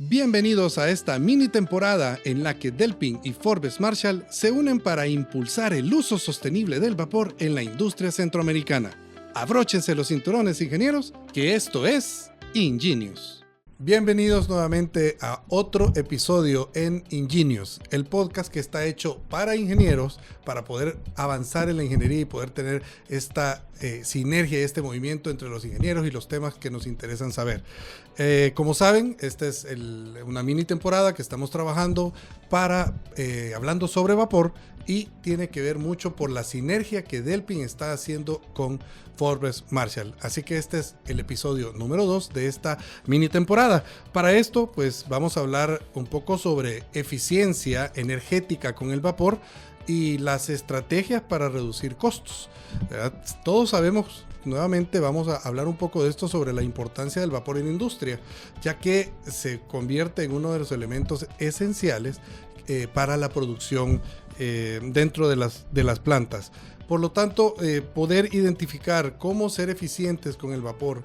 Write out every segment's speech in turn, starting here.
Bienvenidos a esta mini temporada en la que Delpin y Forbes Marshall se unen para impulsar el uso sostenible del vapor en la industria centroamericana. Abróchense los cinturones, ingenieros, que esto es Ingenious. Bienvenidos nuevamente a otro episodio en Ingenious, el podcast que está hecho para ingenieros, para poder avanzar en la ingeniería y poder tener esta sinergia, este movimiento entre los ingenieros y los temas que nos interesan saber. Como saben, esta es una mini temporada que estamos trabajando hablando sobre vapor, y tiene que ver mucho por la sinergia que Delpin está haciendo con Forbes Marshall. Así que este es el episodio número 2 de esta mini temporada. Para esto, pues vamos a hablar un poco sobre eficiencia energética con el vapor y las estrategias para reducir costos, ¿verdad? Todos sabemos, nuevamente vamos a hablar un poco de esto sobre la importancia del vapor en la industria, ya que se convierte en uno de los elementos esenciales para la producción dentro de las plantas. Por lo tanto, poder identificar cómo ser eficientes con el vapor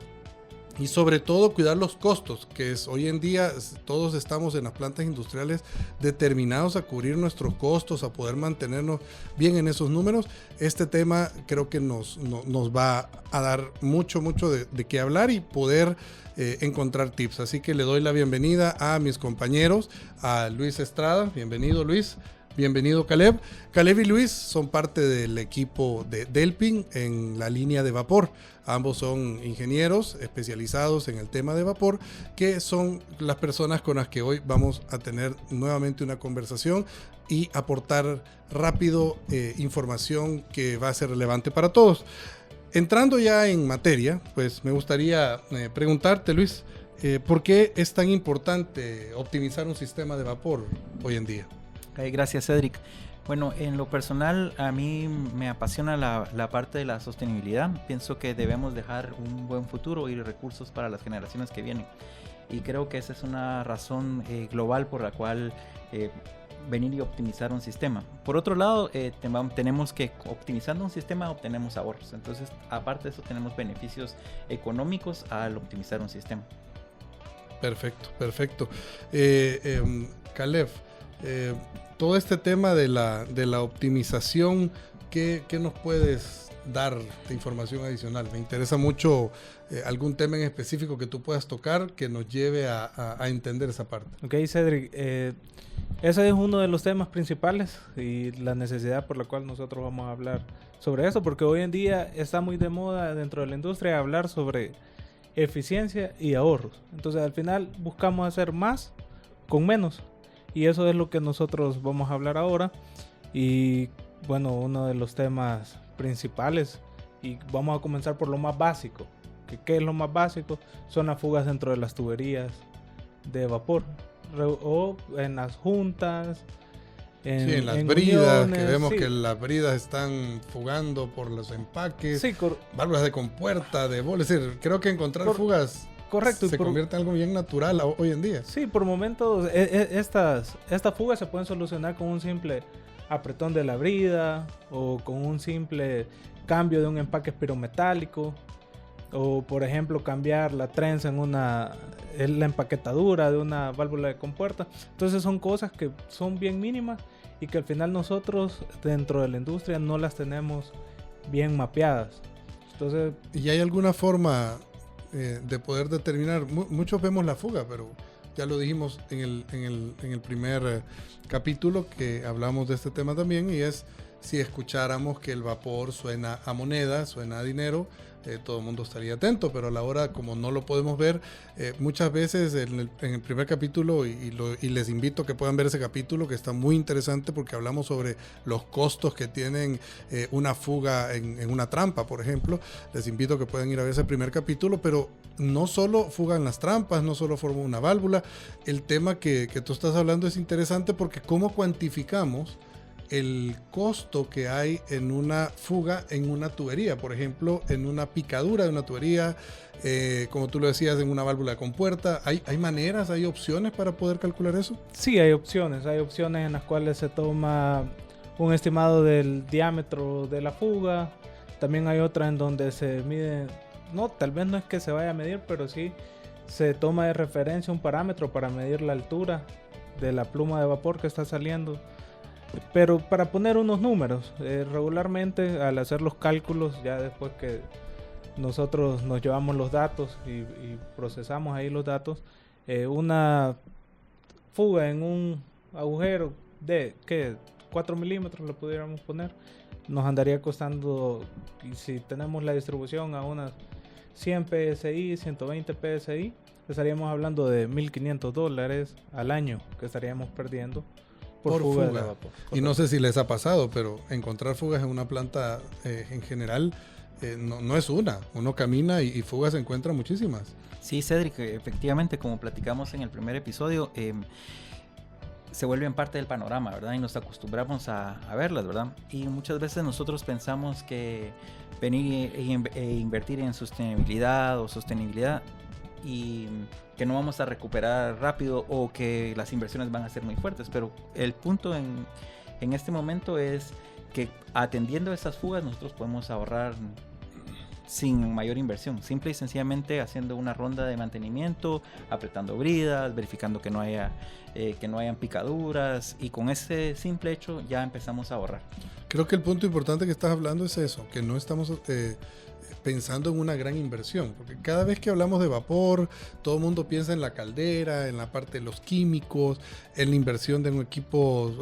y sobre todo cuidar los costos, que es hoy en día todos estamos en las plantas industriales determinados a cubrir nuestros costos, a poder mantenernos bien en esos números. Este tema creo que nos va a dar mucho de qué hablar y poder encontrar tips. Así que le doy la bienvenida a mis compañeros, a Luis Estrada. Bienvenido, Luis. Bienvenido, Caleb. Caleb y Luis son parte del equipo de Delpin en la línea de vapor. Ambos son ingenieros especializados en el tema de vapor, que son las personas con las que hoy vamos a tener nuevamente una conversación y aportar rápido información que va a ser relevante para todos. Entrando ya en materia, pues me gustaría preguntarte, Luis, ¿por qué es tan importante optimizar un sistema de vapor hoy en día? Gracias, Cedric. Bueno, en lo personal a mí me apasiona la parte de la sostenibilidad. Pienso que debemos dejar un buen futuro y recursos para las generaciones que vienen. Y creo que esa es una razón global por la cual venir y optimizar un sistema. Por otro lado, tenemos que optimizando un sistema obtenemos ahorros. Entonces, aparte de eso, tenemos beneficios económicos al optimizar un sistema. Perfecto. Caleb, todo este tema de la optimización, ¿qué nos puedes dar de información adicional? Me interesa mucho algún tema en específico que tú puedas tocar que nos lleve a entender esa parte. Ok, Cedric, ese es uno de los temas principales y la necesidad por la cual nosotros vamos a hablar sobre eso, porque hoy en día está muy de moda dentro de la industria hablar sobre eficiencia y ahorros. Entonces al final buscamos hacer más con menos. Y eso es lo que nosotros vamos a hablar ahora. Y bueno, uno de los temas principales, y vamos a comenzar por lo más básico. ¿Qué es lo más básico? Son las fugas dentro de las tuberías de vapor. O en las juntas. En las bridas, uniones, que vemos que las bridas están fugando por los empaques. Sí, válvulas de compuerta, de bolas. Es decir, creo que encontrar fugas... Correcto. Se convierte en algo bien natural hoy en día. Sí, por momentos estas fugas se pueden solucionar con un simple apretón de la brida o con un simple cambio de un empaque espirometálico, o por ejemplo cambiar la trenza en la empaquetadura de una válvula de compuerta. Entonces son cosas que son bien mínimas y que al final nosotros dentro de la industria no las tenemos bien mapeadas. Entonces, ¿y hay alguna forma de poder determinar? Muchos vemos la fuga, pero ya lo dijimos en el primer capítulo que hablamos de este tema también, y es si escucháramos que el vapor suena a moneda, suena a dinero, todo el mundo estaría atento, pero a la hora, como no lo podemos ver, muchas veces en el primer capítulo, y les invito a que puedan ver ese capítulo, que está muy interesante porque hablamos sobre los costos que tienen una fuga en una trampa, por ejemplo. Les invito a que puedan ir a ver ese primer capítulo, pero no solo fugan las trampas, no solo forman una válvula. El tema que tú estás hablando es interesante porque ¿cómo cuantificamos el costo que hay en una fuga en una tubería? Por ejemplo, en una picadura de una tubería, como tú lo decías, en una válvula de compuerta. ¿Hay maneras, hay opciones para poder calcular eso? Sí, hay opciones en las cuales se toma un estimado del diámetro de la fuga. También hay otra en donde se mide, no, tal vez no es que se vaya a medir, pero sí se toma de referencia un parámetro para medir la altura de la pluma de vapor que está saliendo. Pero para poner unos números, regularmente al hacer los cálculos, ya después que nosotros nos llevamos los datos y procesamos ahí los datos, una fuga en un agujero de 4 milímetros lo pudiéramos poner, nos andaría costando, y si tenemos la distribución a unas 100 PSI, 120 PSI, estaríamos hablando de $1,500 al año que estaríamos perdiendo por fuga de vapor. Y no sé si les ha pasado, pero encontrar fugas en una planta en general no es una. Uno camina y fugas se encuentran muchísimas. Sí, Cedric, efectivamente, como platicamos en el primer episodio, se vuelven parte del panorama, ¿verdad? Y nos acostumbramos a verlas, ¿verdad? Y muchas veces nosotros pensamos que venir e invertir en sostenibilidad y que no vamos a recuperar rápido o que las inversiones van a ser muy fuertes, pero el punto en este momento es que atendiendo esas fugas nosotros podemos ahorrar sin mayor inversión, simple y sencillamente haciendo una ronda de mantenimiento, apretando bridas, verificando que no hayan picaduras, y con ese simple hecho ya empezamos a ahorrar. Creo que el punto importante que estás hablando es eso, que no estamos pensando en una gran inversión, porque cada vez que hablamos de vapor, todo el mundo piensa en la caldera, en la parte de los químicos, en la inversión de un equipo,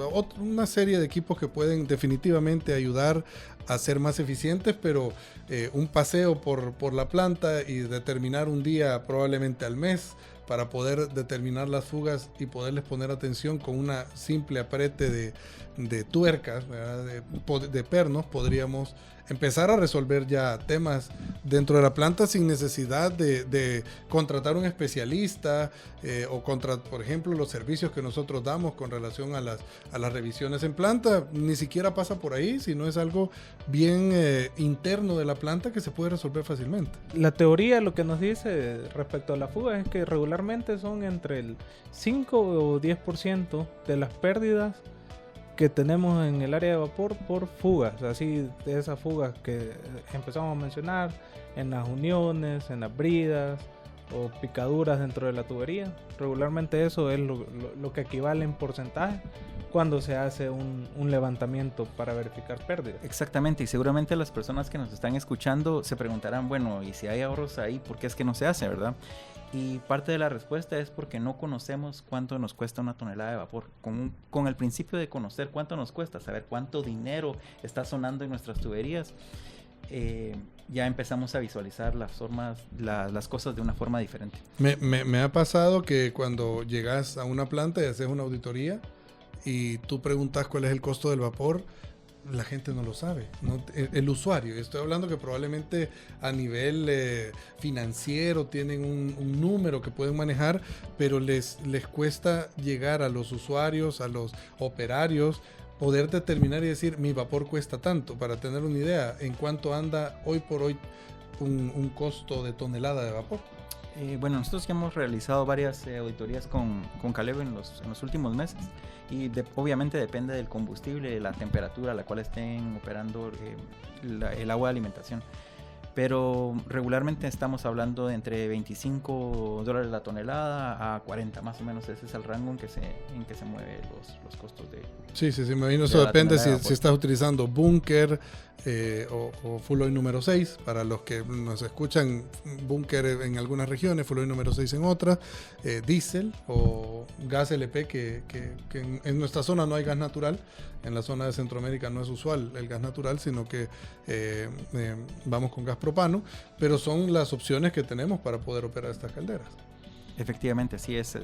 una serie de equipos que pueden definitivamente ayudar a ser más eficientes, pero un paseo por la planta y determinar un día probablemente al mes para poder determinar las fugas y poderles poner atención con una simple aprete de tuercas, ¿verdad? De pernos, podríamos empezar a resolver ya temas dentro de la planta sin necesidad de contratar un especialista o por ejemplo, los servicios que nosotros damos con relación a las revisiones en planta, ni siquiera pasa por ahí, sino es algo bien interno de la planta que se puede resolver fácilmente. La teoría lo que nos dice respecto a la fuga es que regularmente son entre el 5 o 10% de las pérdidas que tenemos en el área de vapor por fugas, así de esas fugas que empezamos a mencionar en las uniones, en las bridas o picaduras dentro de la tubería. Regularmente eso es lo que equivale en porcentaje cuando se hace un levantamiento para verificar pérdidas. Exactamente, y seguramente las personas que nos están escuchando se preguntarán, bueno, y si hay ahorros ahí, ¿por qué es que no se hace, verdad? Y parte de la respuesta es porque no conocemos cuánto nos cuesta una tonelada de vapor. Con el principio de conocer cuánto nos cuesta, saber cuánto dinero está sonando en nuestras tuberías, ya empezamos a visualizar las cosas de una forma diferente. Me ha pasado que cuando llegas a una planta y haces una auditoría y tú preguntas cuál es el costo del vapor, la gente no lo sabe, ¿no? El usuario, estoy hablando que probablemente a nivel financiero tienen un número que pueden manejar, pero les cuesta llegar a los usuarios, a los operarios, poder determinar y decir mi vapor cuesta tanto, para tener una idea en cuánto anda hoy por hoy un costo de tonelada de vapor. Bueno, nosotros ya hemos realizado varias auditorías con Caleb en los últimos meses y obviamente depende del combustible, de la temperatura a la cual estén operando el agua de alimentación. Pero regularmente estamos hablando de entre $25 la tonelada a 40, más o menos ese es el rango en que se mueven los costos de... Sí, me imagino, eso depende si estás utilizando búnker o full oil número 6, para los que nos escuchan, búnker en algunas regiones, full oil número 6 en otras, diésel o gas LP, que en nuestra zona no hay gas natural. En la zona de Centroamérica no es usual el gas natural, sino que vamos con gas propano, pero son las opciones que tenemos para poder operar estas calderas. Efectivamente, así es.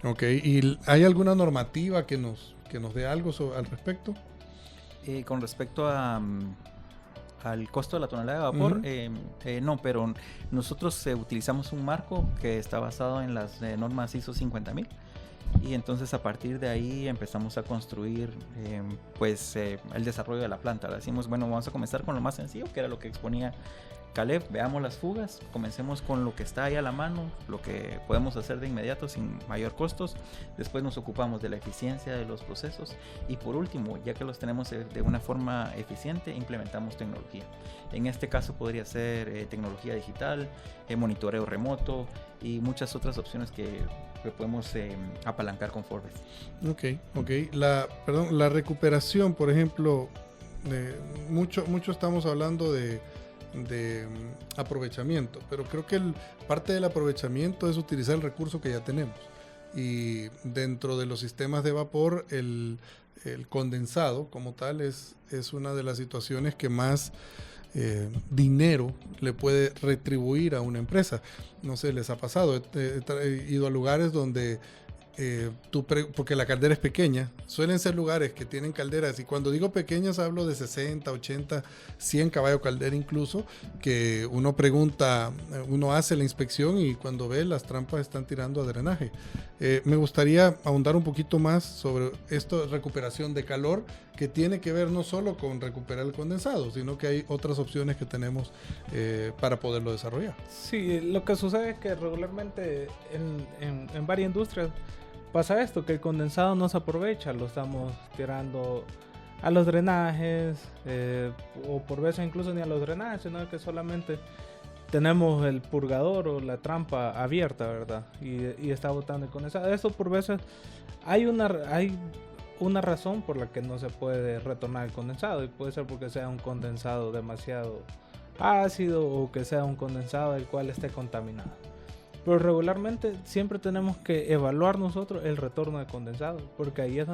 Ok, ¿y hay alguna normativa que nos dé algo al respecto? Con respecto al costo de la tonelada de vapor, no, pero nosotros utilizamos un marco que está basado en las normas ISO 50000. Y entonces a partir de ahí empezamos a construir el desarrollo de la planta. Decimos, bueno, vamos a comenzar con lo más sencillo, que era lo que exponía Caleb, veamos las fugas, comencemos con lo que está ahí a la mano, lo que podemos hacer de inmediato sin mayor costos, después nos ocupamos de la eficiencia de los procesos y por último, ya que los tenemos de una forma eficiente, implementamos tecnología. En este caso podría ser tecnología digital, monitoreo remoto y muchas otras opciones que podemos apalancar con Forbes. Ok. La recuperación, por ejemplo, mucho estamos hablando de aprovechamiento, pero creo que parte del aprovechamiento es utilizar el recurso que ya tenemos. Y dentro de los sistemas de vapor, el condensado como tal es una de las situaciones que más dinero le puede retribuir a una empresa. No sé, les ha pasado, he ido a lugares donde porque la caldera es pequeña, suelen ser lugares que tienen calderas, y cuando digo pequeñas hablo de 60, 80, 100 caballos caldera incluso, que uno pregunta, uno hace la inspección y cuando ve las trampas están tirando a drenaje. Me gustaría ahondar un poquito más sobre esto de recuperación de calor, que tiene que ver no solo con recuperar el condensado, sino que hay otras opciones que tenemos para poderlo desarrollar. Sí, lo que sucede es que regularmente en varias industrias pasa esto, que el condensado no se aprovecha, lo estamos tirando a los drenajes, o por veces incluso ni a los drenajes, sino que solamente tenemos el purgador o la trampa abierta, ¿verdad? Y está botando el condensado. Eso por veces hay una razón por la que no se puede retornar el condensado, y puede ser porque sea un condensado demasiado ácido o que sea un condensado el cual esté contaminado. Pero regularmente siempre tenemos que evaluar nosotros el retorno de condensado, porque ahí es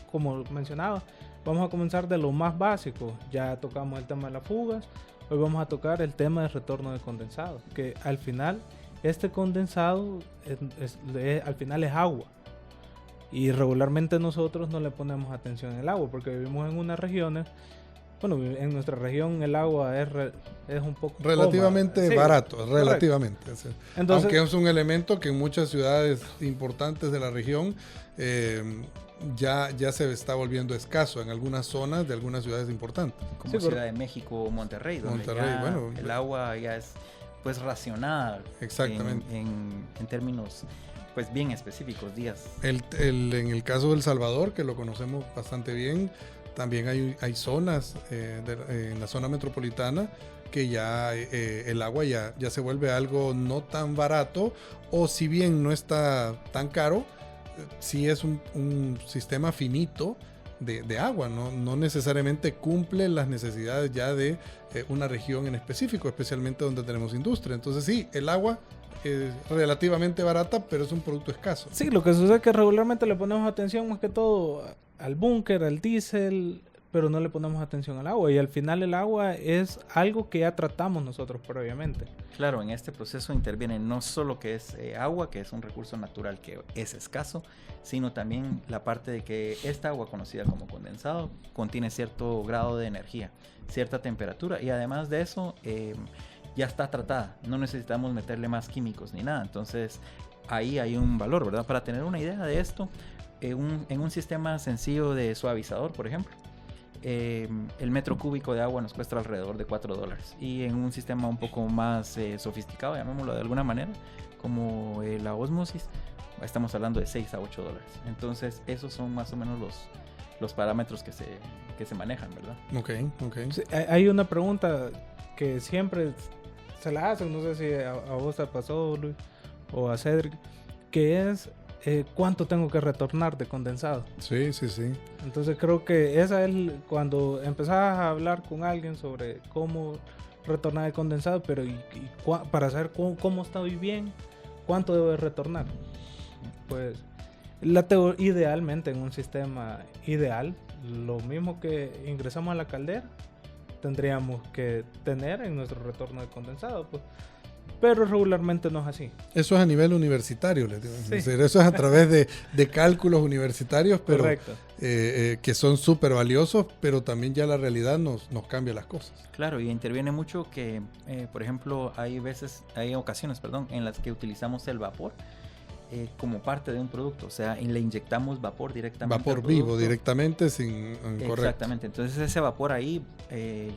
como mencionaba, vamos a comenzar de lo más básico. Ya tocamos el tema de las fugas, hoy vamos a tocar el tema del retorno de condensado, que al final este condensado al final es agua, y regularmente nosotros no le ponemos atención al agua porque vivimos en unas regiones. Bueno, en nuestra región el agua es un poco relativamente barato, relativamente. Entonces, aunque es un elemento que en muchas ciudades importantes de la región ya se está volviendo escaso en algunas zonas de algunas ciudades importantes. Como Ciudad de México o Monterrey, donde el agua ya es pues racionada. Exactamente. En términos pues bien específicos, días. En el caso de El Salvador, que lo conocemos bastante bien, también hay zonas en la zona metropolitana que ya el agua ya se vuelve algo no tan barato, o si bien no está tan caro, sí es un sistema finito de agua, no necesariamente cumple las necesidades ya de una región en específico, especialmente donde tenemos industria. Entonces sí, el agua es relativamente barata, pero es un producto escaso. Sí, lo que sucede es que regularmente le ponemos atención más que todo al búnker, al diésel, pero no le ponemos atención al agua, y al final el agua es algo que ya tratamos nosotros previamente. Claro, en este proceso interviene no solo que es agua, que es un recurso natural que es escaso, sino también la parte de que esta agua conocida como condensado contiene cierto grado de energía, cierta temperatura, y además de eso ya está tratada, no necesitamos meterle más químicos ni nada. Entonces ahí hay un valor, ¿verdad? Para tener una idea de esto, en un sistema sencillo de suavizador, por ejemplo, el metro cúbico de agua nos cuesta alrededor de $4, y en un sistema un poco más sofisticado, llamémoslo de alguna manera, como la ósmosis, estamos hablando de $6 a $8. Entonces esos son más o menos los parámetros que se manejan, ¿verdad? Ok. Sí, hay una pregunta que siempre se la hacen, no sé si a vos te pasó, Luis, o a Cedric, que es ¿cuánto tengo que retornar de condensado? Sí. Entonces creo que esa es cuando empezás a hablar con alguien sobre cómo retornar el condensado, pero para saber cómo está hoy bien, ¿cuánto debo de retornar? Pues idealmente en un sistema ideal, lo mismo que ingresamos a la caldera, tendríamos que tener en nuestro retorno de condensado, pues. Pero regularmente no es así. Eso es a nivel universitario, les digo. Sí. Eso es a través de cálculos universitarios, pero que son súper valiosos, pero también ya la realidad nos cambia las cosas. Claro, y interviene mucho que, por ejemplo, hay ocasiones, en las que utilizamos el vapor como parte de un producto, o sea, y le inyectamos vapor directamente. Vapor vivo, directamente, sin correcto. Exactamente, entonces ese vapor ahí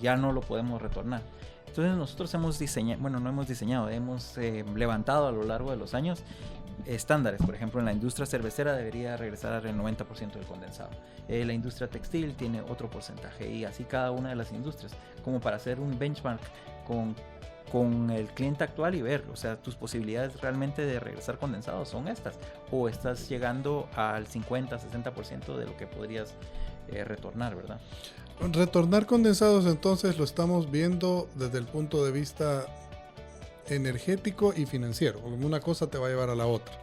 ya no lo podemos retornar. Entonces nosotros hemos levantado a lo largo de los años estándares. Por ejemplo, en la industria cervecera debería regresar el 90% del condensado. La industria textil tiene otro porcentaje, y así cada una de las industrias, como para hacer un benchmark con el cliente actual y ver, o sea, tus posibilidades realmente de regresar condensado son estas, o estás llegando al 50-60% de lo que podrías retornar, ¿verdad? Retornar condensados, entonces lo estamos viendo desde el punto de vista energético y financiero. Una cosa te va a llevar a la otra.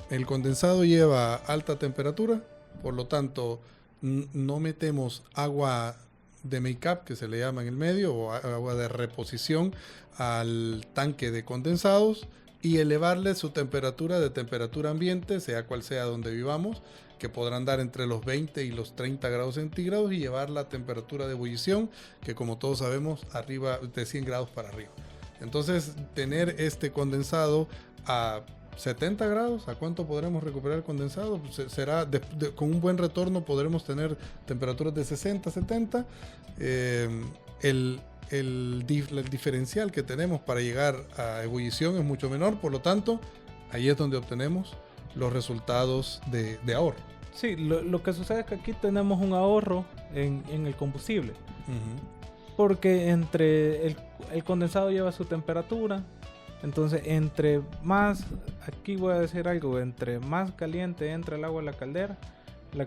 El condensado lleva alta temperatura, por lo tanto no metemos agua de make-up, que se le llama en el medio, o agua de reposición al tanque de condensados, y elevarle su temperatura de temperatura ambiente, sea cual sea donde vivamos, que podrán dar entre los 20 y los 30 grados centígrados, y llevar la temperatura de ebullición, que como todos sabemos, arriba de 100 grados para arriba. Entonces, tener este condensado a 70 grados, ¿a cuánto podremos recuperar el condensado? Será con un buen retorno podremos tener temperaturas de 60, 70. El diferencial que tenemos para llegar a ebullición es mucho menor, por lo tanto, ahí es donde obtenemos los resultados de ahorro. Sí, lo que sucede es que aquí tenemos un ahorro en el combustible. Porque entre el condensado lleva su temperatura, entonces entre más, aquí voy a decir algo, entre más caliente entra el agua a la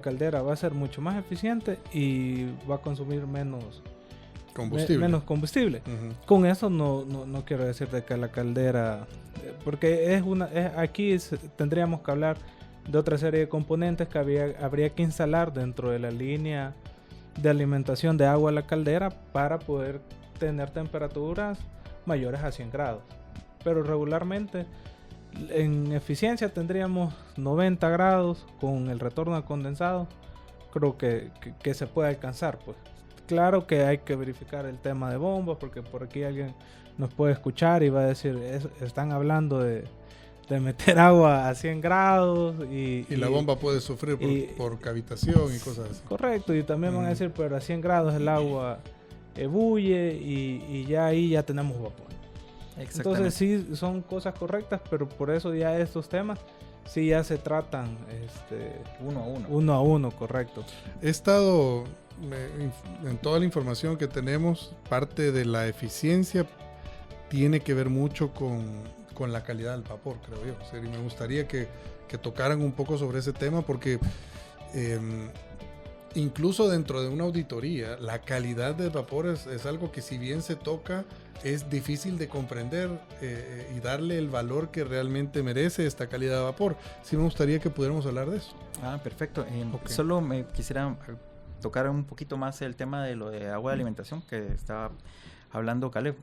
caldera va a ser mucho más eficiente y va a consumir menos combustible. Con eso no quiero decir de que la caldera, porque aquí tendríamos que hablar de otra serie de componentes que habría que instalar dentro de la línea de alimentación de agua a la caldera para poder tener temperaturas mayores a 100 grados. Pero regularmente en eficiencia tendríamos 90 grados con el retorno de condensado. Creo que se puede alcanzar, pues. Claro que hay que verificar el tema de bombas, porque por aquí alguien nos puede escuchar y va a decir, están hablando de meter agua a 100 grados y la bomba puede sufrir por cavitación y cosas así. Correcto, y también van a decir, pero a 100 grados el agua ebulle y ya ahí ya tenemos vapor. Entonces sí son cosas correctas, pero por eso ya estos temas sí ya se tratan uno a uno, correcto. He estado en toda la información que tenemos, parte de la eficiencia tiene que ver mucho con la calidad del vapor, creo yo. O sea, y me gustaría que tocaran un poco sobre ese tema, porque incluso dentro de una auditoría, la calidad del vapor es algo que, si bien se toca, es difícil de comprender y darle el valor que realmente merece esta calidad de vapor. Sí me gustaría que pudiéramos hablar de eso. Perfecto. Okay. Solo me quisiera tocar un poquito más el tema de lo de agua de alimentación que estaba hablando Caleb.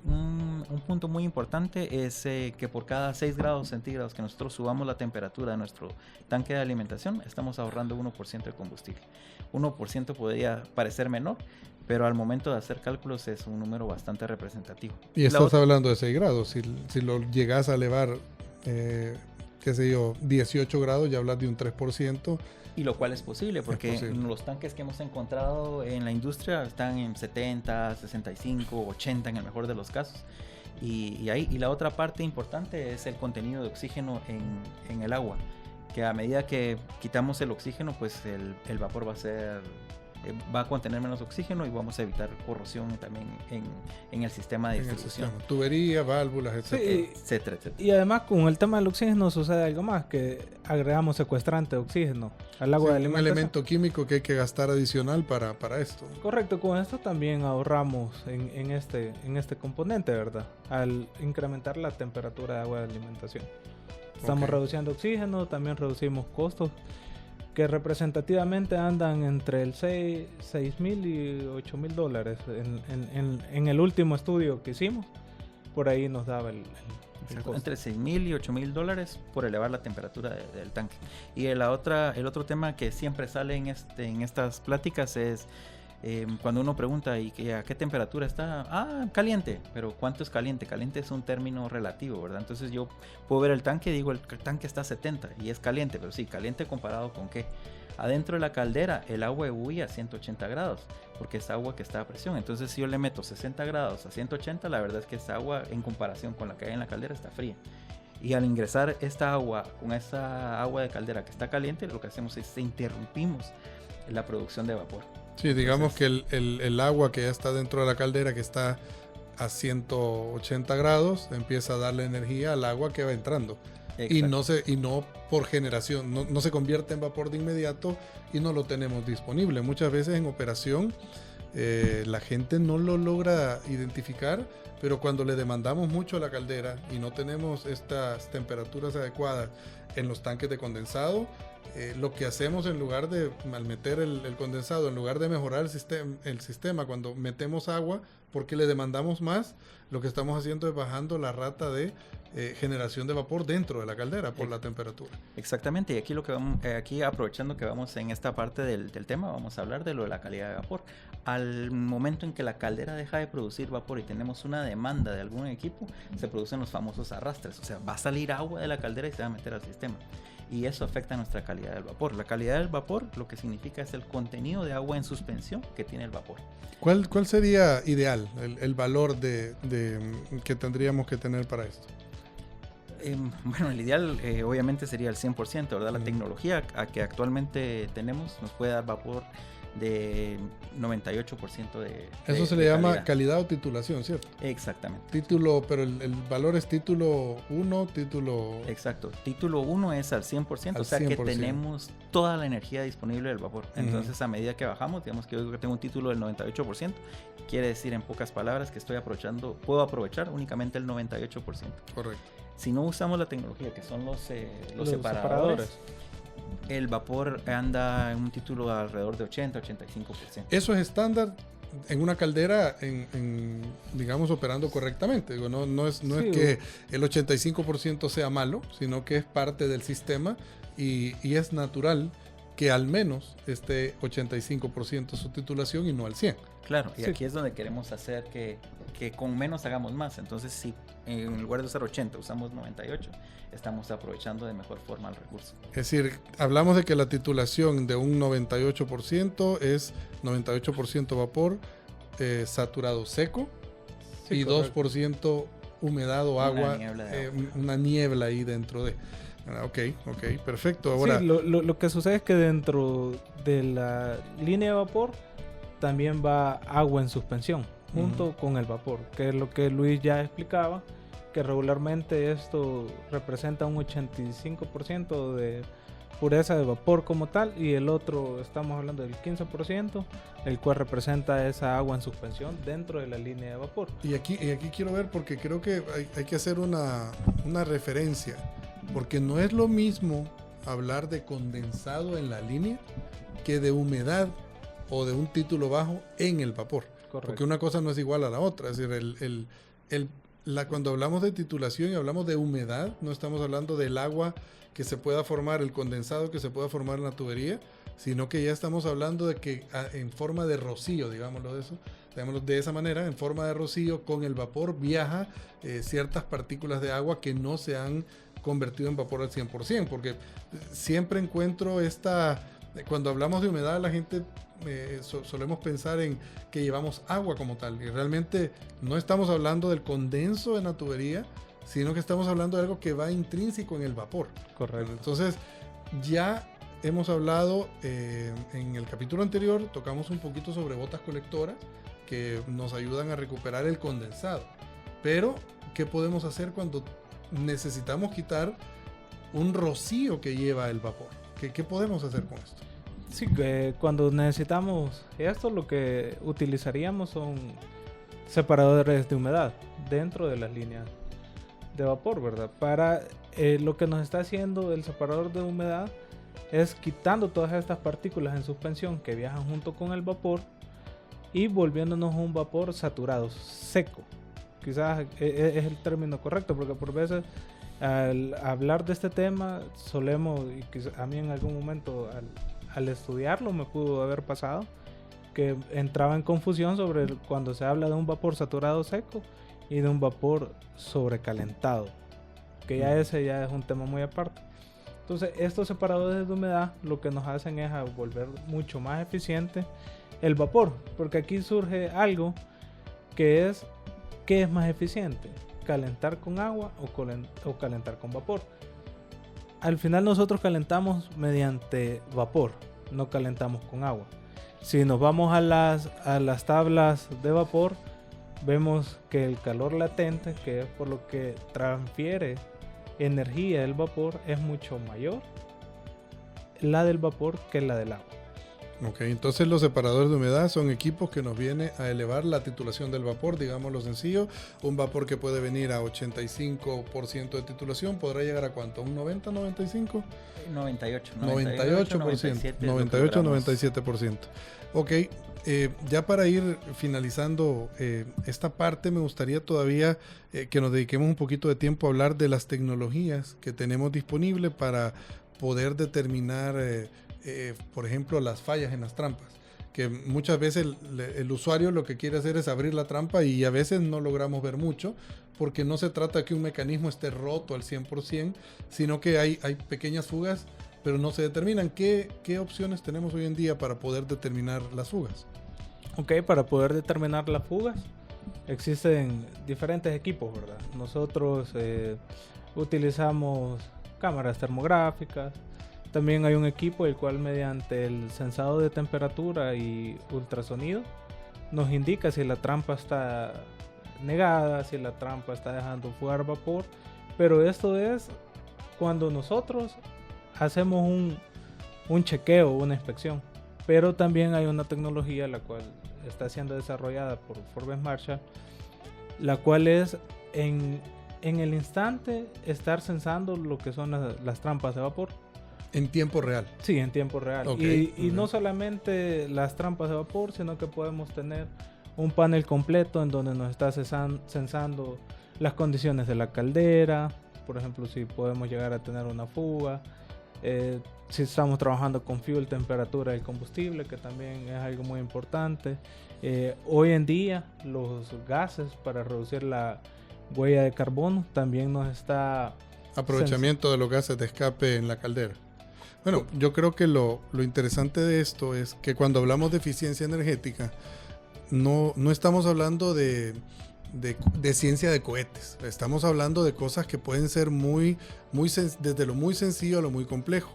Un punto muy importante es que por cada 6 grados centígrados que nosotros subamos la temperatura de nuestro tanque de alimentación, estamos ahorrando 1% de combustible. 1% podría parecer menor, pero al momento de hacer cálculos es un número bastante representativo. Y estás hablando de 6 grados. Si lo llegas a elevar, 18 grados, ya hablas de un 3%. Y lo cual es posible, porque los tanques que hemos encontrado en la industria están en 70, 65, 80 en el mejor de los casos. Y la otra parte importante es el contenido de oxígeno en el agua, que a medida que quitamos el oxígeno, pues el vapor va a contener menos oxígeno y vamos a evitar corrosión también en el sistema de distribución. Tubería, válvulas, etcétera. Etcétera. Y además con el tema del oxígeno sucede algo más, que agregamos secuestrante de oxígeno al agua de alimentación. Un elemento químico que hay que gastar adicional para esto. Correcto, con esto también ahorramos en este componente, ¿verdad? Al incrementar la temperatura de agua de alimentación. Estamos reduciendo oxígeno, también reducimos costos que representativamente andan entre el $6,000 y $8,000 en el último estudio que hicimos. Por ahí nos daba el costo. Entre $6,000 y $8,000 por elevar la temperatura del tanque. Y el otro tema que siempre sale en estas pláticas es Cuando uno pregunta ¿y a qué temperatura está? Caliente. Pero ¿cuánto es caliente? Caliente es un término relativo, ¿verdad? Entonces yo puedo ver el tanque y digo, el tanque está a 70 y es caliente, pero sí, caliente comparado con qué. Adentro de la caldera el agua ebulle a 180 grados, porque es agua que está a presión. Entonces si yo le meto 60 grados a 180, la verdad es que esta agua en comparación con la que hay en la caldera está fría. Y al ingresar esta agua con esta agua de caldera que está caliente, lo que hacemos es interrumpimos la producción de vapor. Sí, digamos que el agua que ya está dentro de la caldera, que está a 180 grados, empieza a darle energía al agua que va entrando. Y no por generación, no se convierte en vapor de inmediato y no lo tenemos disponible. Muchas veces en operación la gente no lo logra identificar, pero cuando le demandamos mucho a la caldera y no tenemos estas temperaturas adecuadas en los tanques de condensado, lo que hacemos en lugar de, al meter el condensado, en lugar de mejorar el sistema cuando metemos agua, porque le demandamos más, lo que estamos haciendo es bajando la rata de generación de vapor dentro de la caldera por la temperatura. Exactamente, y aquí aquí aprovechando que vamos en esta parte del tema, vamos a hablar de lo de la calidad de vapor. Al momento en que la caldera deja de producir vapor y tenemos una demanda de algún equipo, se producen los famosos arrastres, o sea, va a salir agua de la caldera y se va a meter al sistema. Y eso afecta nuestra calidad del vapor. La calidad del vapor lo que significa es el contenido de agua en suspensión que tiene el vapor. ¿Cuál sería ideal, el valor que tendríamos que tener para esto? Bueno, el ideal obviamente sería el 100%, ¿verdad? La tecnología que actualmente tenemos nos puede dar vapor de 98% de eso se le llama calidad o titulación, ¿cierto? Exactamente. Título, pero el valor es título 1, título... Exacto. Título 1 es al 100%, o sea 100%. Que tenemos toda la energía disponible del vapor. Entonces, a medida que bajamos, digamos que yo tengo un título del 98%, quiere decir en pocas palabras que puedo aprovechar únicamente el 98%. Correcto. Si no usamos la tecnología, que son los separadores, el vapor anda en un título de alrededor de 80-85%. Eso es estándar en una caldera, digamos, operando correctamente. Digo, no es que el 85% sea malo, sino que es parte del sistema y es natural que al menos esté 85% su titulación y no al 100%. Claro, y aquí es donde queremos hacer que con menos hagamos más. Entonces, si en lugar de usar 80 usamos 98, estamos aprovechando de mejor forma el recurso. Es decir, hablamos de que la titulación de un 98% es 98% vapor saturado seco, y correcto. 2% humedad o agua, una niebla ahí dentro de... Ok, perfecto. Ahora, sí, lo que sucede es que dentro de la línea de vapor también va agua en suspensión junto con el vapor, que es lo que Luis ya explicaba, que regularmente esto representa un 85% de pureza de vapor como tal, y el otro estamos hablando del 15%, el cual representa esa agua en suspensión dentro de la línea de vapor. Y aquí quiero ver, porque creo que hay que hacer una referencia, porque no es lo mismo hablar de condensado en la línea que de humedad o de un título bajo en el vapor. Correcto. Porque una cosa no es igual a la otra. Es decir, cuando hablamos de titulación y hablamos de humedad, no estamos hablando del agua que se pueda formar, el condensado que se pueda formar en la tubería, sino que ya estamos hablando de que en forma de rocío, digámoslo de esa manera, en forma de rocío, con el vapor viaja ciertas partículas de agua que no se han convertido en vapor al 100%, porque siempre encuentro cuando hablamos de humedad, la gente solemos pensar en que llevamos agua como tal, y realmente no estamos hablando del condenso en la tubería, sino que estamos hablando de algo que va intrínseco en el vapor. Correcto. Entonces, ya hemos hablado en el capítulo anterior, tocamos un poquito sobre botas colectoras que nos ayudan a recuperar el condensado. Pero, ¿qué podemos hacer cuando necesitamos quitar un rocío que lleva el vapor? ¿Qué podemos hacer con esto? Sí, cuando necesitamos esto, lo que utilizaríamos son separadores de humedad dentro de las líneas de vapor, ¿verdad? Para lo que nos está haciendo el separador de humedad es quitando todas estas partículas en suspensión que viajan junto con el vapor y volviéndonos un vapor saturado, seco. Quizás es el término correcto, porque por veces al hablar de este tema solemos, y a mí en algún momento al estudiarlo me pudo haber pasado, que entraba en confusión sobre cuando se habla de un vapor saturado seco y de un vapor sobrecalentado, que ya ese ya es un tema muy aparte. Entonces estos separadores de humedad lo que nos hacen es volver mucho más eficiente el vapor, porque aquí surge algo que es ¿qué es más eficiente? ¿Calentar con agua o calentar con vapor? Al final nosotros calentamos mediante vapor, no calentamos con agua. Si nos vamos a las tablas de vapor, vemos que el calor latente, que es por lo que transfiere energía del vapor, es mucho mayor la del vapor que la del agua. Ok, entonces los separadores de humedad son equipos que nos vienen a elevar la titulación del vapor, digámoslo sencillo. Un vapor que puede venir a 85% de titulación, ¿podrá llegar a cuánto? ¿Un 90, 95? 98%. Ok, ya para ir finalizando esta parte, me gustaría todavía que nos dediquemos un poquito de tiempo a hablar de las tecnologías que tenemos disponibles para poder determinar por ejemplo, las fallas en las trampas, que muchas veces el usuario lo que quiere hacer es abrir la trampa y a veces no logramos ver mucho, porque no se trata que un mecanismo esté roto al 100%, sino que hay pequeñas fugas, pero no se determinan. ¿Qué opciones tenemos hoy en día para poder determinar las fugas? Ok, para poder determinar las fugas existen diferentes equipos, ¿verdad? Nosotros utilizamos cámaras termográficas. También hay un equipo el cual mediante el sensado de temperatura y ultrasonido nos indica si la trampa está negada, si la trampa está dejando fugar vapor. Pero esto es cuando nosotros hacemos un chequeo, una inspección. Pero también hay una tecnología la cual está siendo desarrollada por Forbes Marshall, la cual es en el instante estar sensando lo que son las trampas de vapor. En tiempo real. Sí, en tiempo real. Okay, y no solamente las trampas de vapor, sino que podemos tener un panel completo en donde nos está sensando las condiciones de la caldera, por ejemplo, si podemos llegar a tener una fuga, si estamos trabajando con fuel, temperatura del combustible, que también es algo muy importante. Hoy en día los gases para reducir la huella de carbono también nos está... Aprovechamiento de los gases de escape en la caldera. Bueno, yo creo que lo interesante de esto es que cuando hablamos de eficiencia energética, no estamos hablando de ciencia de cohetes. Estamos hablando de cosas que pueden ser desde lo muy sencillo a lo muy complejo.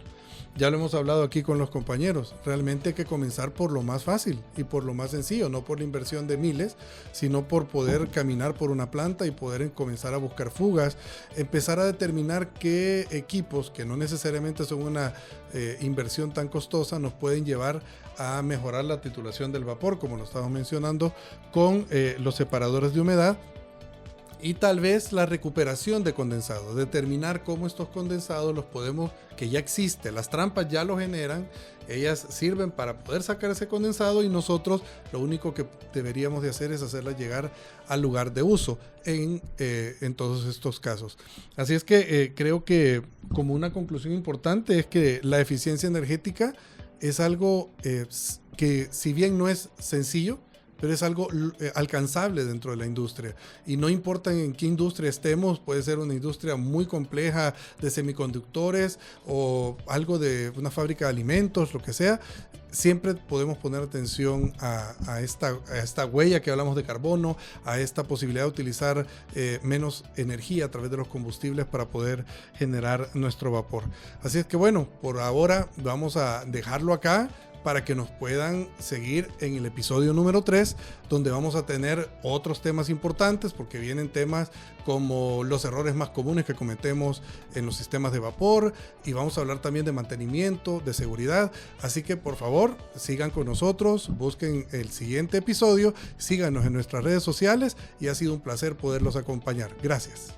Ya lo hemos hablado aquí con los compañeros. Realmente hay que comenzar por lo más fácil y por lo más sencillo, no por la inversión de miles, sino por poder caminar por una planta y poder comenzar a buscar fugas, empezar a determinar qué equipos, que no necesariamente son una inversión tan costosa, nos pueden llevar a mejorar la titulación del vapor, como lo estamos mencionando, con los separadores de humedad. Y tal vez la recuperación de condensado, determinar cómo estos condensados los podemos, que ya existe, las trampas ya lo generan, ellas sirven para poder sacar ese condensado y nosotros lo único que deberíamos de hacer es hacerla llegar al lugar de uso en todos estos casos. Así es que creo que como una conclusión importante es que la eficiencia energética es algo que si bien no es sencillo, pero es algo alcanzable dentro de la industria. Y no importa en qué industria estemos, puede ser una industria muy compleja de semiconductores o algo de una fábrica de alimentos, lo que sea, siempre podemos poner atención a esta huella que hablamos de carbono, a esta posibilidad de utilizar menos energía a través de los combustibles para poder generar nuestro vapor. Así es que bueno, por ahora vamos a dejarlo acá, para que nos puedan seguir en el episodio número 3, donde vamos a tener otros temas importantes, porque vienen temas como los errores más comunes que cometemos en los sistemas de vapor, y vamos a hablar también de mantenimiento, de seguridad. Así que por favor, sigan con nosotros, busquen el siguiente episodio, síganos en nuestras redes sociales, y ha sido un placer poderlos acompañar. Gracias.